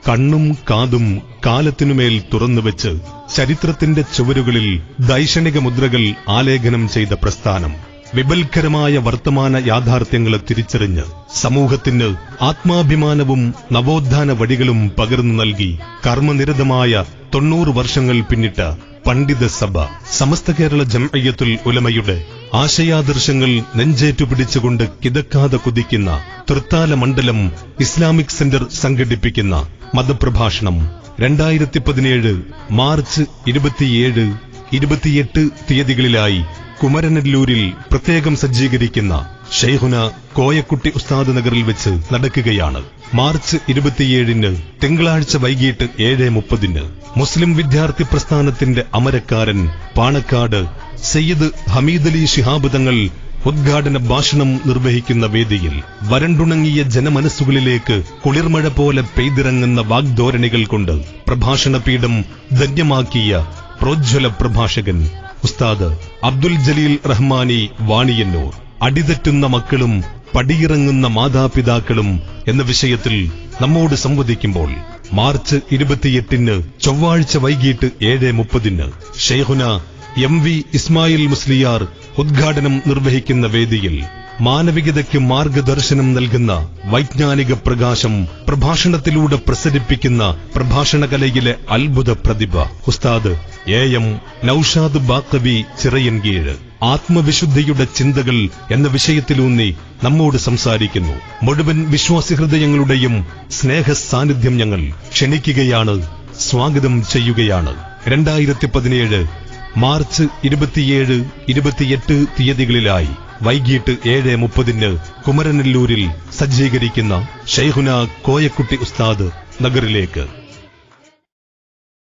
കണ്ണും കാതും കാലത്തിനുമേൽ തുറന്നുവെച്ച് ചരിത്രത്തിന്റെ ചുവരുകളിൽ ദൈക്ഷണിക മുദ്രകൾ ആലേഖനം ചെയ്ത പ്രസ്ഥാനം വിപൽക്കരമായ വർത്തമാന യാഥാർത്ഥ്യങ്ങളെ തിരിച്ചറിഞ്ഞ് സമൂഹത്തിന് ആത്മാഭിമാനവും നവോത്ഥാന വഴികളും പകർന്നു നൽകി കർമ്മനിരതമായ 90 വർഷങ്ങൾ പിന്നിട്ട പണ്ഡിത സഭ സമസ്ത കേരള ജംഇയ്യത്തുൽ ഉലമയുടെ ആശയാദർശങ്ങൾ നെഞ്ചേറ്റുപിടിച്ചുകൊണ്ട് കിതക്കാതെ കുതിക്കുന്ന തൃത്താല മണ്ഡലം ഇസ്ലാമിക് സെന്റർ സംഘടിപ്പിക്കുന്ന മതപ്രഭാഷണം 2017 മാർച്ച് 27, 28 തീയതികളിലായി കുമരനെല്ലൂരിൽ പ്രത്യേകം സജ്ജീകരിക്കുന്ന ഷെയ്ഖുന കോയക്കുട്ടി ഉസ്താദ് നഗറിൽ വെച്ച് നടക്കുകയാണ്. മാർച്ച് 27 തിങ്കളാഴ്ച വൈകിട്ട് 7:30 മുസ്ലിം വിദ്യാർത്ഥി പ്രസ്ഥാനത്തിന്റെ അമരക്കാരൻ പാണക്കാട് സയ്യിദ് ഹമീദലി ശിഹാബ് തങ്ങൾ ഉദ്ഘാടന ഭാഷണം നിർവഹിക്കുന്ന വേദിയിൽ വരണ്ടുണങ്ങിയ ജനമനസ്സുകളിലേക്ക് കുളിർമഴ പോലെ പെയ്തിറങ്ങുന്ന വാഗ്ധോരണികൾ കൊണ്ട് പ്രഭാഷണപീഠം ധന്യമാക്കിയ പ്രോജ്വല പ്രഭാഷകൻ ഉസ്താദ് അബ്ദുൽ ജലീൽ റഹ്മാനി വാണിയന്നൂർ. അടിതെറ്റുന്ന മക്കളും പടിയിറങ്ങുന്ന മാതാപിതാക്കളും എന്ന വിഷയത്തിൽ നമ്മോട് സംവദിക്കുമ്പോൾ മാർച്ച് 28 ചൊവ്വാഴ്ച വൈകിട്ട് 7:30 ഷെയ്ഖുന MV ഇസ്മായിൽ മുസ്ലിയാർ ഉദ്ഘാടനം നിർവഹിക്കുന്ന വേദിയിൽ മാനവികതയ്ക്ക് മാർഗദർശനം നൽകുന്ന വൈജ്ഞാനിക പ്രകാശം പ്രഭാഷണത്തിലൂടെ പ്രസരിപ്പിക്കുന്ന പ്രഭാഷണകലയിലെ അത്ഭുത പ്രതിഭ ഉസ്താദ് AM നൌഷാദ് ബാക്കവി ചിറയൻകീഴ് ആത്മവിശുദ്ധിയുടെ ചിന്തകൾ എന്ന വിഷയത്തിലൂന്നി നമ്മോട് സംസാരിക്കുന്നു. മുഴുവൻ വിശ്വാസി ഹൃദയങ്ങളുടെയും സ്നേഹ സാന്നിധ്യം ഞങ്ങൾ ക്ഷണിക്കുകയാണ്, സ്വാഗതം ചെയ്യുകയാണ്. 2017 മാർച്ച് 27, 28 തീയതികളിലായി വൈകിട്ട് 7:30 കുമരനെല്ലൂരിൽ സജ്ജീകരിക്കുന്ന ഷെയ്ഖുന കോയക്കുട്ടി ഉസ്താദ് നഗറിലേക്ക്